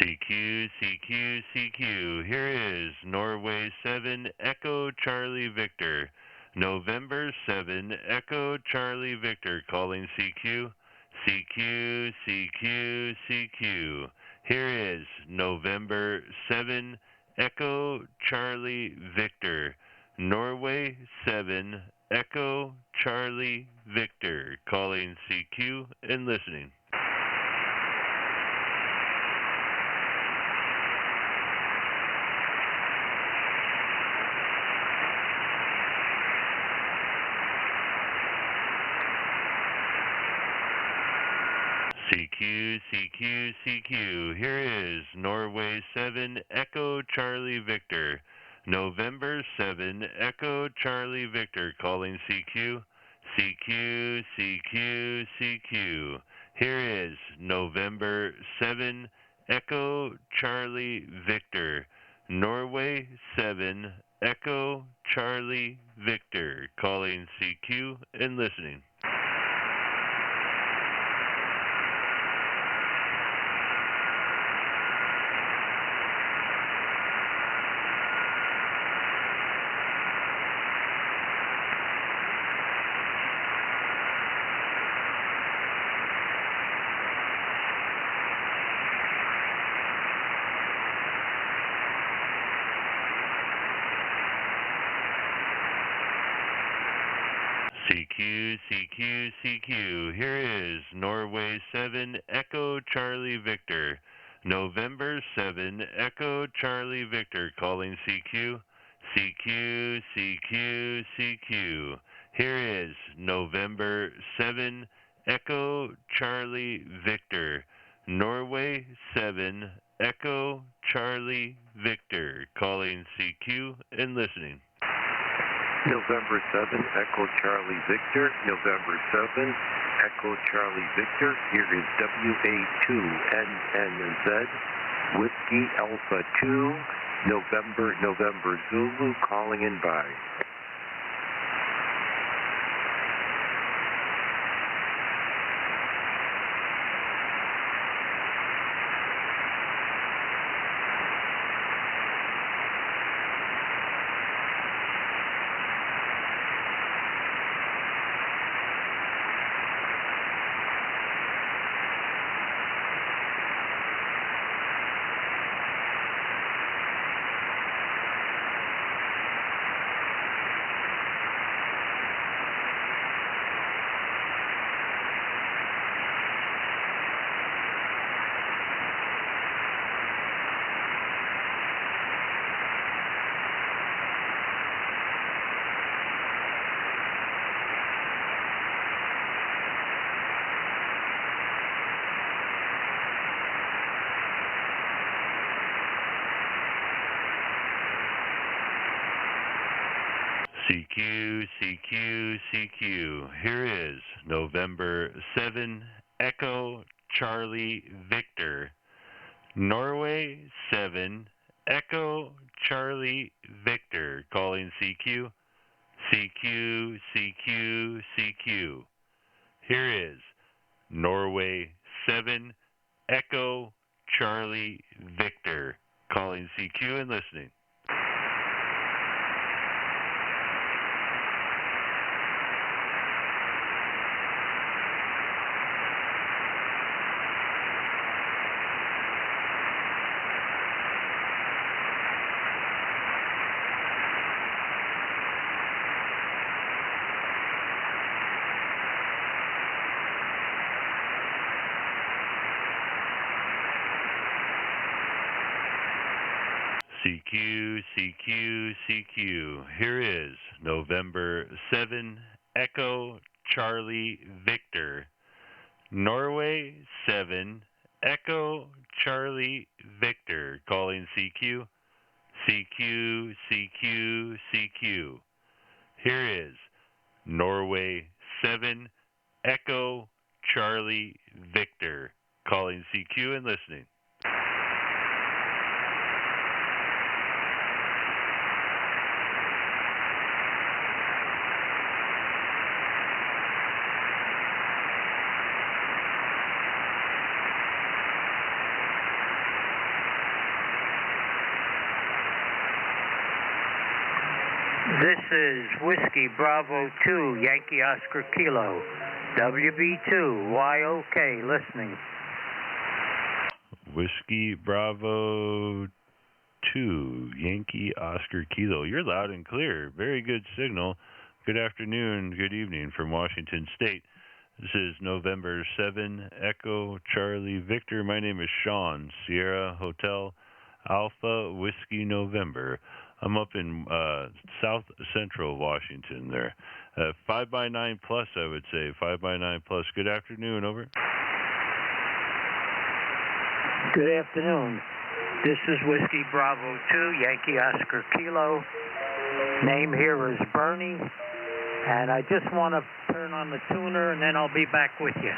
CQ, CQ, CQ. Here is Norway 7 Echo Charlie Victor. November 7 Echo Charlie Victor calling CQ. CQ, CQ, CQ. Here is November 7 Echo Charlie Victor. Norway 7 Echo Charlie Victor calling CQ and listening. CQ, CQ, CQ. Here is Norway 7 Echo Charlie Victor. November 7 Echo Charlie Victor calling CQ. CQ, CQ, CQ. Here is November 7 Echo Charlie Victor. Norway 7 Echo Charlie Victor calling CQ and listening. CQ, CQ, CQ. Here is Norway 7 Echo Charlie Victor. November 7 Echo Charlie Victor calling CQ. CQ, CQ, CQ. Here is November 7 Echo Charlie Victor. Norway 7 Echo Charlie Victor calling CQ and listening. November 7, Echo Charlie Victor. November 7, Echo Charlie Victor. Here is WA2YOK, Whiskey Alpha 2, November Zulu, calling in by. CQ, CQ, CQ. Here is November 7 Echo Charlie Victor. Norway 7 Echo Charlie Victor calling CQ. CQ, CQ, CQ. Here is Norway 7 Echo Charlie Victor calling CQ and listening. CQ, CQ, CQ. Here is November 7 Echo Charlie Victor. Norway 7 Echo Charlie Victor calling CQ. CQ, CQ, CQ. Here is Norway 7 Echo Charlie Victor calling CQ and listening. is Whiskey Bravo 2, Yankee Oscar Kilo. WB2YOK listening. Whiskey Bravo 2, Yankee Oscar Kilo. You're loud and clear. Very good signal. Good afternoon, good evening from Washington State. This is November 7, Echo Charlie Victor. My name is Sean, Sierra Hotel Alpha Whiskey November. I'm up in south central Washington there. 5x9 plus, I would say. 5x9 plus. Good afternoon, over. Good afternoon. This is Whiskey Bravo 2, Yankee Oscar Kilo. Name here is Bernie. And I just want to turn on the tuner, and then I'll be back with you.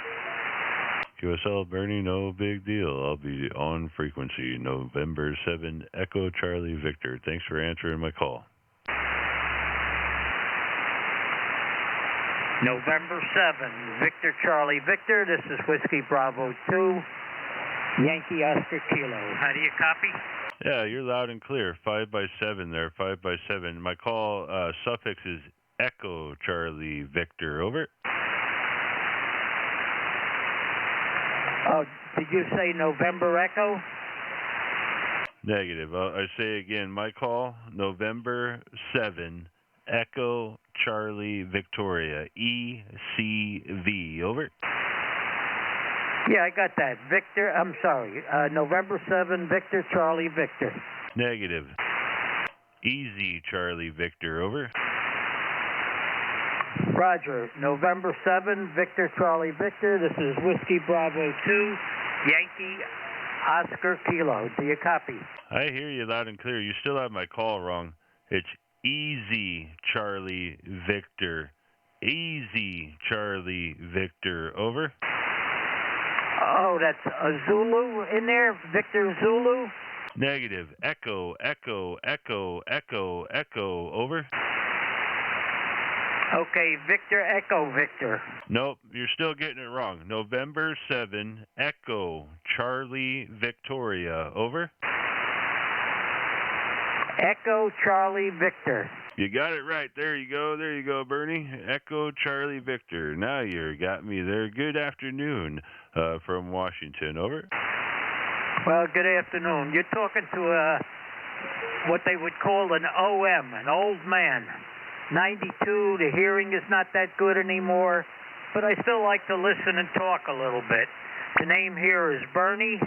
QSL Bernie, no big deal. I'll be on frequency. November 7, Echo Charlie Victor. Thanks for answering my call. November 7, Victor Charlie Victor. This is Whiskey Bravo 2, Yankee Oscar Kilo. How do you copy? Yeah, you're loud and clear. 5x7 there, 5x7. My call suffix is Echo Charlie Victor. Over. Oh, did you say November Echo? Negative. I say again, my call, November 7, Echo Charlie Victoria, ECV. Over. Yeah, I got that. Victor, I'm sorry, November 7, Victor Charlie Victor. Negative. Easy Charlie Victor. Over. Roger. November 7, Victor Charlie Victor. This is Whiskey Bravo 2, Yankee Oscar Kilo. Do you copy? I hear you loud and clear. You still have my call wrong. It's Easy Charlie Victor. Easy Charlie Victor. Over. Oh, that's a Zulu in there? Victor Zulu? Negative. Echo, Echo, Echo, Echo, Echo. Over. Okay, Victor Echo Victor. Nope, you're still getting it wrong. November 7, Echo Charlie Victoria. Over. Echo Charlie Victor. You got it right. There you go. There you go, Bernie. Echo Charlie Victor. Now you got me there. Good afternoon from Washington. Over. Well, good afternoon. You're talking to what they would call an OM, an old man. 92, the hearing is not that good anymore, but I still like to listen and talk a little bit. The name here is Bernie,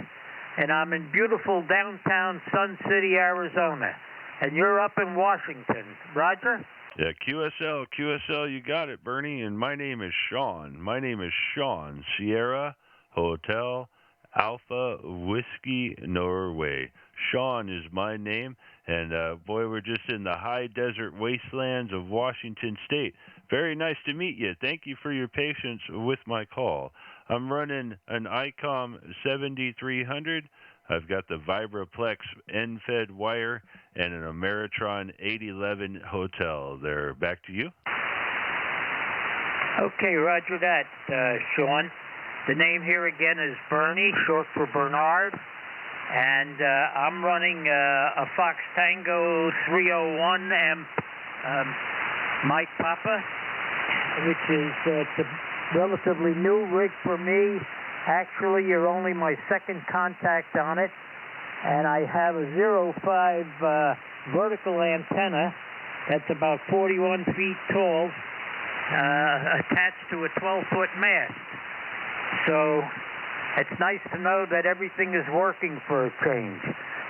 and I'm in beautiful downtown Sun City, Arizona. And you're up in Washington. Roger? Yeah, QSL, you got it, Bernie. And my name is Sean. My name is Sean, Sierra Hotel Alpha Whiskey Norway. Sean is my name, and boy, we're just in the high desert wastelands of Washington State. Very nice to meet you. Thank you for your patience with my call. I'm running an ICOM 7300. I've got the Vibraplex end-fed wire and an Ameritron 811 hotel. They're back to you. Okay, roger that, Sean. The name here again is Bernie, short for Bernard. And I'm running a Fox Tango 301 amp Mike Papa, which is it's a relatively new rig for me. Actually, you're only my second contact on it. And I have a 05 vertical antenna that's about 41 feet tall, attached to a 12-foot mast. So it's nice to know that everything is working for a change.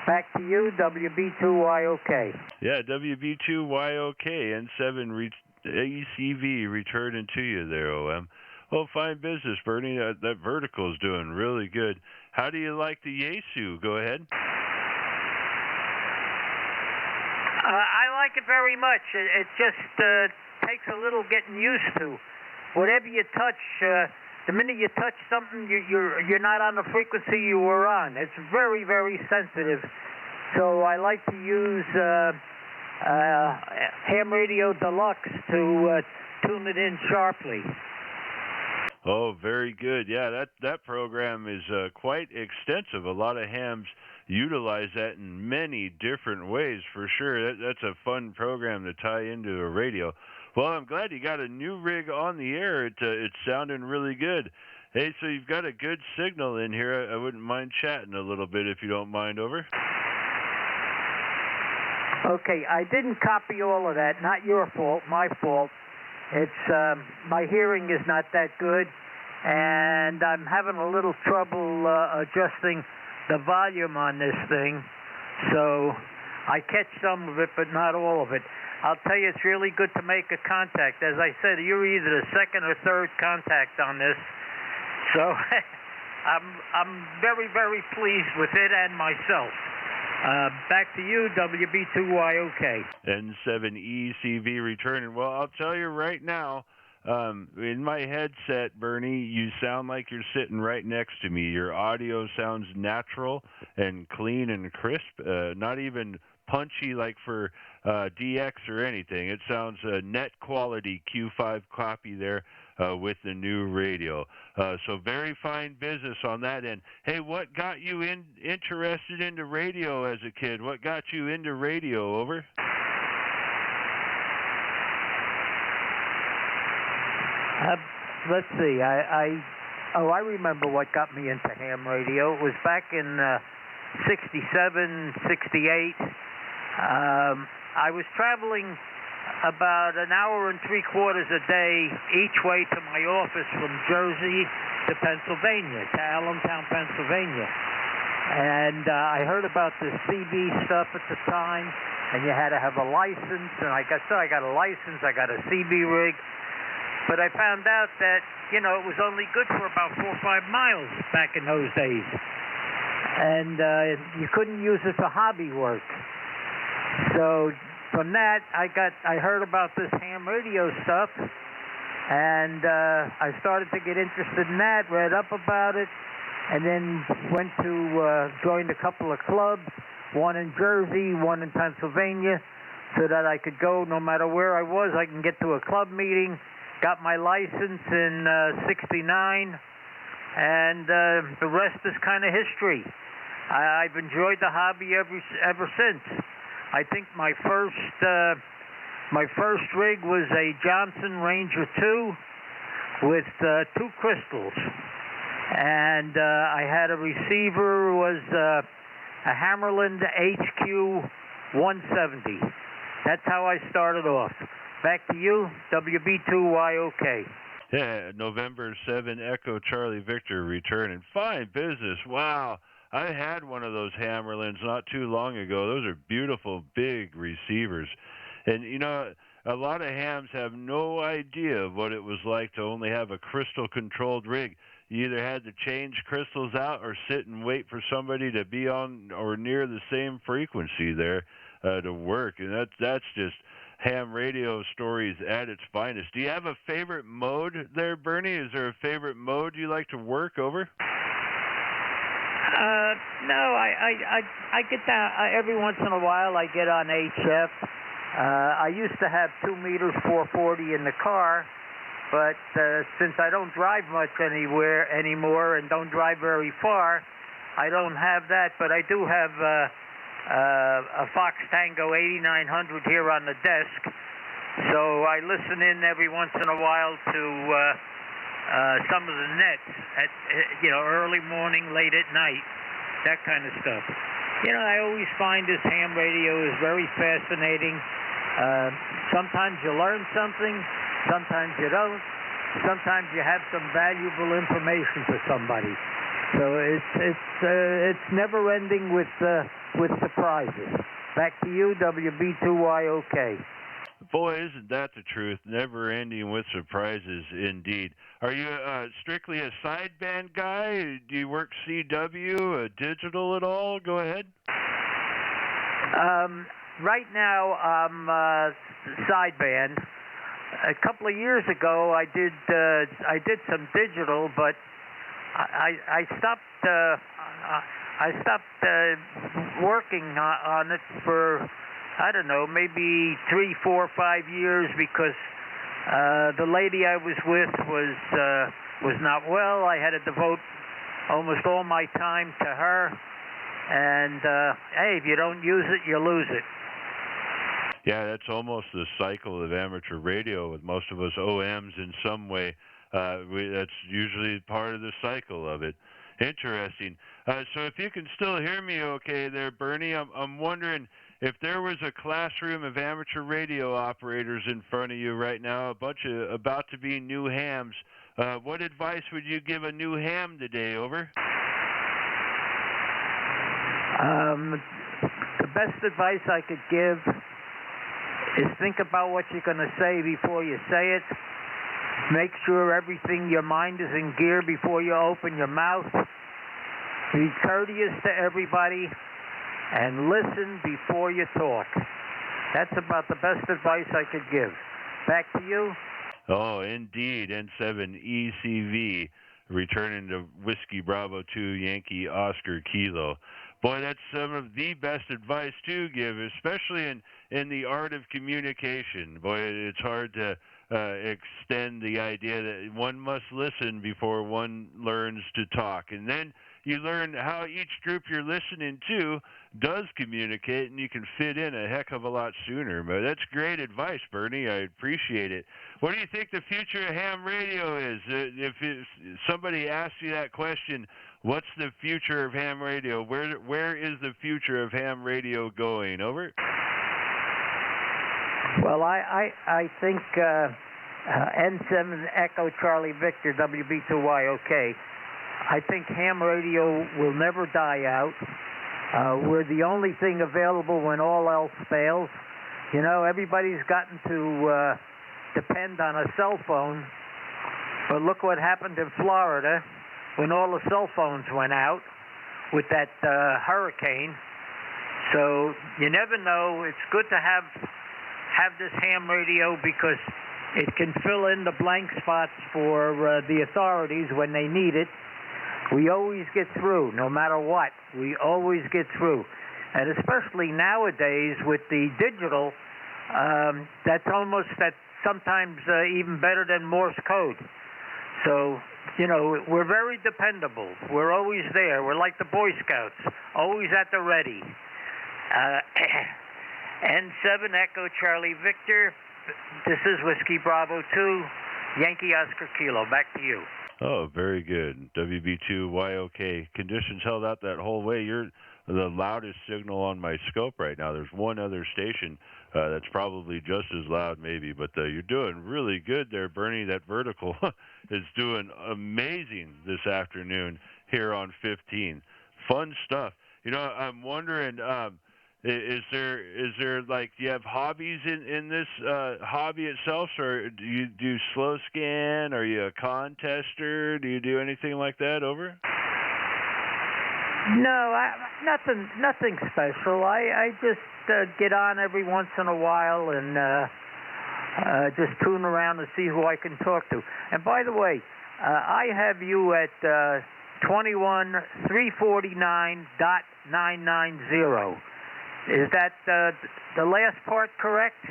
Back to you, WB2YOK. Yeah, WB2YOK, N7 ACV returning to you there, OM. Well, fine business, Bernie. That vertical's doing really good. How do you like the Yaesu? Go ahead. I like it very much. It just takes a little getting used to. Whatever you touch, the minute you touch something, you're not on the frequency you were on. It's very, very sensitive. So I like to use Ham Radio Deluxe to tune it in sharply. Oh, very good. Yeah, that program is quite extensive. A lot of hams utilize that in many different ways for sure. That's a fun program to tie into a radio. Well, I'm glad you got a new rig on the air. It's sounding really good. Hey, so you've got a good signal in here. I wouldn't mind chatting a little bit if you don't mind, over. Okay, I didn't copy all of that. Not your fault, my fault. It's my hearing is not that good, and I'm having a little trouble adjusting the volume on this thing. So I catch some of it, but not all of it. I'll tell you, it's really good to make a contact. As I said, you're either the second or third contact on this. So I'm very, very pleased with it and myself. Back to you, WB2YOK. N7ECV returning. Well, I'll tell you right now, in my headset, Bernie, you sound like you're sitting right next to me. Your audio sounds natural and clean and crisp, not even punchy like for DX or anything. It sounds net quality Q5 copy there with the new radio. So very fine business on that end. Hey, what got you interested into radio as a kid? What got you into radio, over? Let's see. I remember what got me into ham radio. It was back in 67, 68. I was traveling about an hour and 3/4 a day each way to my office from Jersey to Pennsylvania, to Allentown, Pennsylvania. And I heard about the CB stuff at the time, and you had to have a license. And I got a license, I got a CB rig. But I found out that, it was only good for about 4 or 5 miles back in those days. And you couldn't use it for hobby work. So from that, I heard about this ham radio stuff, and I started to get interested in that, read up about it, and then went to joined a couple of clubs, one in Jersey, one in Pennsylvania, so that I could go no matter where I was. I can get to a club meeting. Got my license in 69, and the rest is kind of history. I've enjoyed the hobby ever since. I think my first rig was a Johnson Ranger 2 with 2 crystals, and I had a receiver was a Hammerland HQ 170. That's how I started off. Back to you, WB2YOK. Yeah, November 7, Echo Charlie Victor returning. Fine business. Wow. I had one of those Hammerlands not too long ago. Those are beautiful, big receivers. And, a lot of hams have no idea of what it was like to only have a crystal-controlled rig. You either had to change crystals out or sit and wait for somebody to be on or near the same frequency there to work. And that's just ham radio stories at its finest. Do you have a favorite mode there, Bernie? Is there a favorite mode you like to work, over? No, I get down every once in a while. I get on HF. I used to have 2 meters 440 in the car, but since I don't drive much anywhere anymore and don't drive very far, I don't have that. But I do have a Fox Tango 8900 here on the desk, so I listen in every once in a while to some of the nets at early morning, late at night, that kind of stuff. I always find this ham radio is very fascinating. Sometimes you learn something, sometimes you don't. Sometimes you have some valuable information for somebody. So it's never ending with surprises. Back to you, WB2YOK. Boy, isn't that the truth? Never ending with surprises, indeed. Are you strictly a sideband guy? Do you work CW, digital at all? Go ahead. Right now, I'm sideband. A couple of years ago, I did some digital, but I stopped. I stopped working on it for, I don't know, maybe 3, 4, 5 years because the lady I was with was not well. I had to devote almost all my time to her, And, hey, if you don't use it, you lose it. Yeah, that's almost the cycle of amateur radio with most of us OMs in some way. That's usually part of the cycle of it. Interesting. So if you can still hear me okay there, Bernie, I'm wondering if there was a classroom of amateur radio operators in front of you right now, a bunch of about to be new hams, what advice would you give a new ham today? Over. The best advice I could give is think about what you're going to say before you say it. Make sure everything, your mind is in gear before you open your mouth. Be courteous to everybody and listen before you talk. That's about the best advice I could give. Back to you. Oh, indeed. N7ECV returning to Whiskey Bravo 2 Yankee Oscar Kilo. Boy, that's some of the best advice to give, especially in the art of communication. Boy, it's hard to extend the idea that one must listen before one learns to talk. And then you learn how each group you're listening to does communicate, and you can fit in a heck of a lot sooner. But that's great advice, Bernie. I appreciate it. What do you think the future of ham radio is? If somebody asks you that question, what's the future of ham radio? Where is the future of ham radio going? Over. Well, I think N7 Echo Charlie Victor WB2YOK. I think ham radio will never die out. We're the only thing available when all else fails. You know, everybody's gotten to depend on a cell phone. But look what happened in Florida when all the cell phones went out with that hurricane. So you never know. It's good to have this ham radio because it can fill in the blank spots for the authorities when they need it. We always get through, no matter what. We always get through. And especially nowadays with the digital, that's sometimes even better than Morse code. So, you know, we're very dependable. We're always there. We're like the Boy Scouts, always at the ready. N7 Echo Charlie Victor, this is Whiskey Bravo 2, Yankee Oscar Kilo. Back to you. Oh, very good. WB2YOK. Conditions held out that whole way. You're the loudest signal on my scope right now. There's one other station that's probably just as loud maybe, but you're doing really good there, Bernie. That vertical is doing amazing this afternoon here on 15. Fun stuff. You know, I'm wondering, is there like, do you have hobbies in this hobby itself, or do you do slow scan? Are you a contester? Do you do anything like that? Over? No, nothing special. I just get on every once in a while and just tune around to see who I can talk to. And by the way, I have you at 21349.990. Is that the last part correct?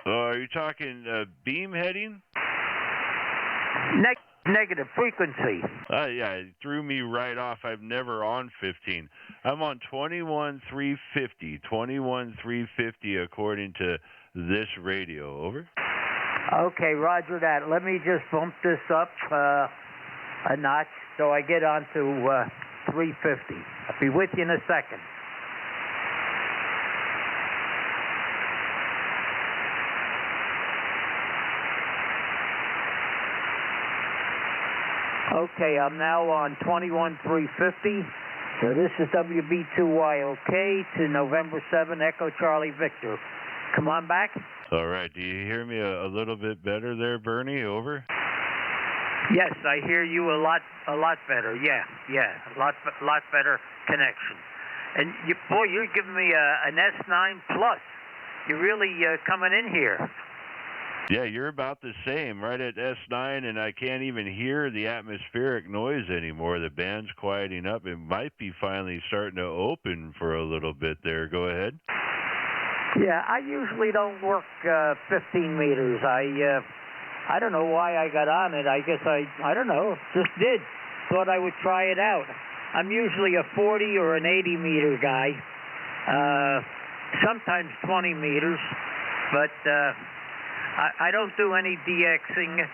Are you talking beam heading? Negative frequency. Yeah, it threw me right off. I'm never on 15. I'm on 21350. 21350 according to this radio. Over. Okay, roger that. Let me just bump this up a notch so I get on to 350. I'll be with you in a second. Okay, I'm now on 21350. So this is WB2YOK to November 7 Echo Charlie Victor. Come on back. All right. Do you hear me a little bit better there, Bernie? Over. Yes, I hear you a lot better. Yeah, a lot better connection. And you're giving me an S9 Plus. You're really coming in here. Yeah, you're about the same, right at S9, and I can't even hear the atmospheric noise anymore. The band's quieting up. It might be finally starting to open for a little bit there. Go ahead. Yeah, I usually don't work 15 meters. I don't know why I got on it. I guess I don't know, just did. thought I would try it out. I'm usually a 40 or an 80 meter guy, sometimes 20 meters, but I don't do any DXing.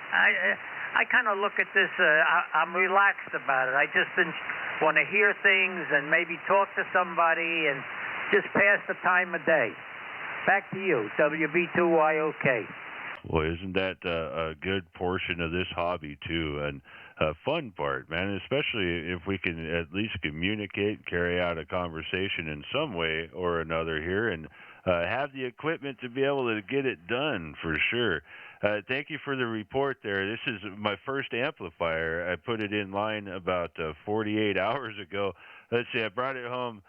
I kind of look at this, I'm relaxed about it. I just want to hear things and maybe talk to somebody and just pass the time of day. Back to you, WB2YOK. Well, isn't that a good portion of this hobby, too? And a fun part, man, especially if we can at least communicate, carry out a conversation in some way or another here, and have the equipment to be able to get it done, for sure. Thank you for the report there. This is my first amplifier. I put it in line about 48 hours ago. Let's see, I brought it home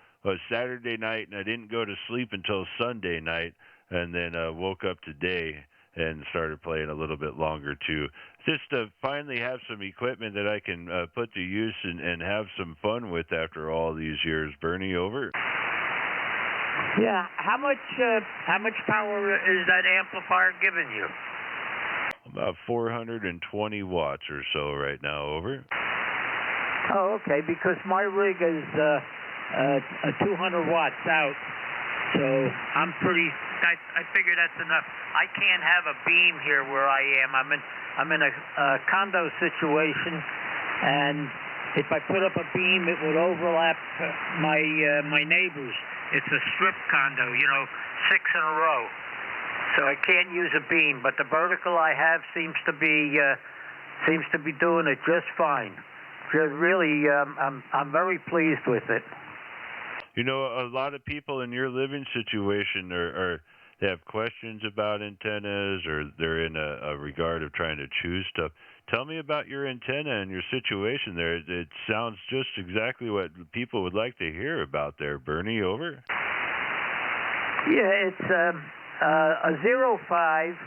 Saturday night, and I didn't go to sleep until Sunday night, and then woke up today and started playing a little bit longer too. Just to finally have some equipment that I can put to use and have some fun with after all these years. Bernie, over. Yeah, how much power is that amplifier giving you? About 420 watts or so right now, over. Oh, okay, because my rig is 200 watts out, so I'm pretty. I figure that's enough. I can't have a beam here where I am. I'm in a condo situation, and if I put up a beam, it would overlap my neighbors. It's a strip condo, 6 in a row, so I can't use a beam. But the vertical I have seems to be doing it just fine. Really, I'm very pleased with it. A lot of people in your living situation they have questions about antennas, or they're in a regard of trying to choose stuff. Tell me about your antenna and your situation there. It sounds just exactly what people would like to hear about there. Bernie, over. Yeah, it's a 05,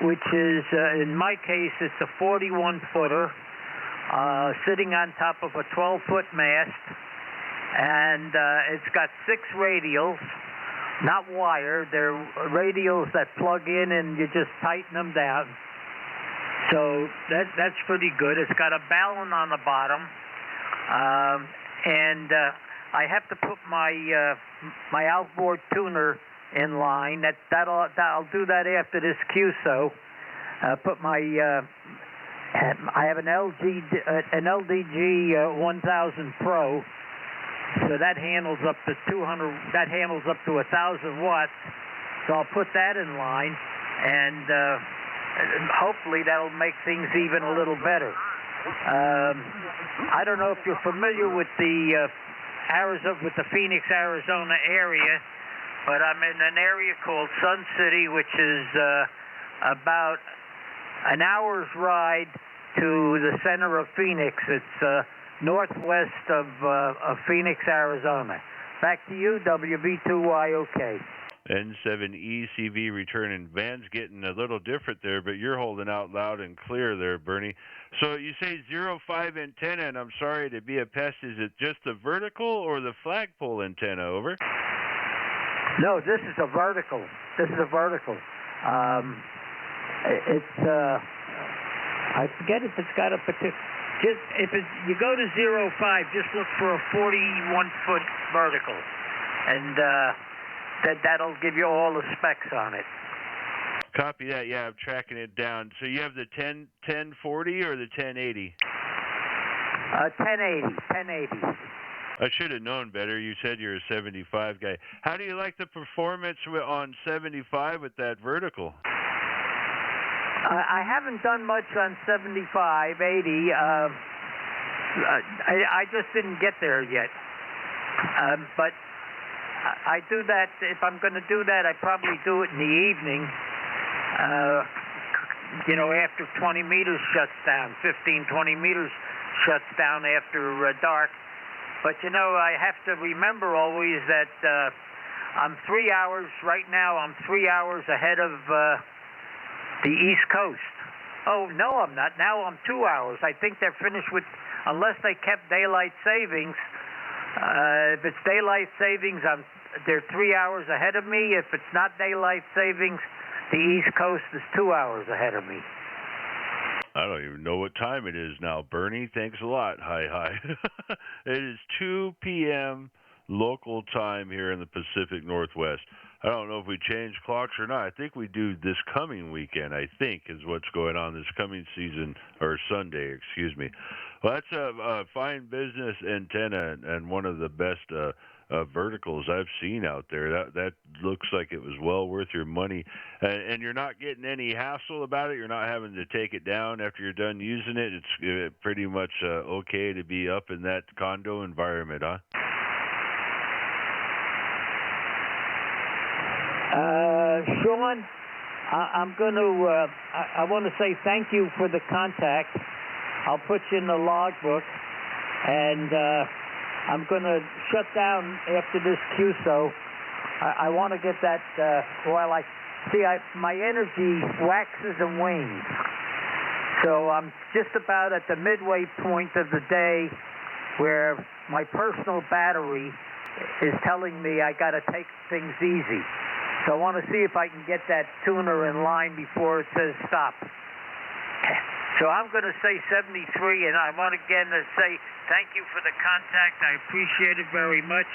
which is, in my case, it's a 41-footer, sitting on top of a 12-foot mast, and it's got 6 radials, not wire. They're radials that plug in and you just tighten them down. So that's pretty good. It's got a ballon on the bottom, and I have to put my outboard tuner in line. I'll do that after this QSO. Put my I have an LDG 1000 Pro. So that handles up to 200. That handles up to 1,000 watts. So I'll put that in line, and hopefully that'll make things even a little better. I don't know if you're familiar with the Phoenix, Arizona area, but I'm in an area called Sun City, which is about an hour's ride to the center of Phoenix. It's northwest of Phoenix, Arizona. Back to you, WB2YOK. N7ECV returning. Van's getting a little different there, but you're holding out loud and clear there, Bernie. So you say 05 antenna, and I'm sorry to be a pest. Is it just the vertical or the flagpole antenna, over? No, this is a vertical. I forget if it's got a particular. You go to 05, just look for a 41-foot vertical, and that'll give you all the specs on it. Copy that. Yeah, I'm tracking it down. So you have the 1040 or the 1080? 1080. I should have known better. You said you're a 75 guy. How do you like the performance on 75 with that vertical? I haven't done much on 75, 80. I just didn't get there yet. But I do that. If I'm going to do that, I probably do it in the evening. After 20 meters shuts down, 15, 20 meters shuts down after dark. But I have to remember always that I'm 3 hours right now. I'm 3 hours ahead of the East Coast. Oh, no, I'm not. Now I'm 2 hours. I think they're finished with, unless they kept daylight savings. If it's daylight savings, they're 3 hours ahead of me. If it's not daylight savings, the East Coast is 2 hours ahead of me. I don't even know what time it is now, Bernie. Thanks a lot. Hi. It is 2 p.m. local time here in the Pacific Northwest. I don't know if we change clocks or not. I think we do this coming weekend, I think, is what's going on this coming season, or Sunday, excuse me. Well, that's a fine business antenna and one of the best verticals I've seen out there. That looks like it was well worth your money, and you're not getting any hassle about it. You're not having to take it down after you're done using it. It's pretty much okay to be up in that condo environment, huh? Sean, I'm going to, I want to say thank you for the contact. I'll put you in the logbook, and I'm going to shut down after this QSO. I want to get that, my energy waxes and wanes. So I'm just about at the midway point of the day where my personal battery is telling me I got to take things easy. So I want to see if I can get that tuner in line before it says stop. So I'm going to say 73, and I want again to say thank you for the contact. I appreciate it very much.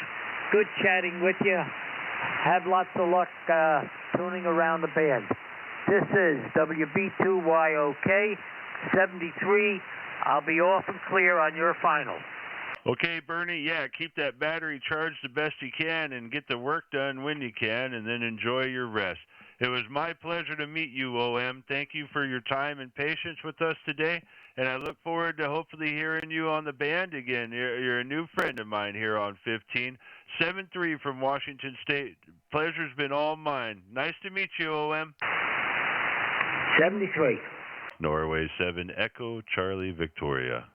Good chatting with you. Have lots of luck tuning around the band. This is WB2YOK 73. I'll be off and clear on your final. Okay, Bernie, yeah, keep that battery charged the best you can and get the work done when you can, and then enjoy your rest. It was my pleasure to meet you, OM. Thank you for your time and patience with us today, and I look forward to hopefully hearing you on the band again. You're a new friend of mine here on 15. 7-3 from Washington State. Pleasure's been all mine. Nice to meet you, OM. 73. Norway 7 Echo Charlie Victoria.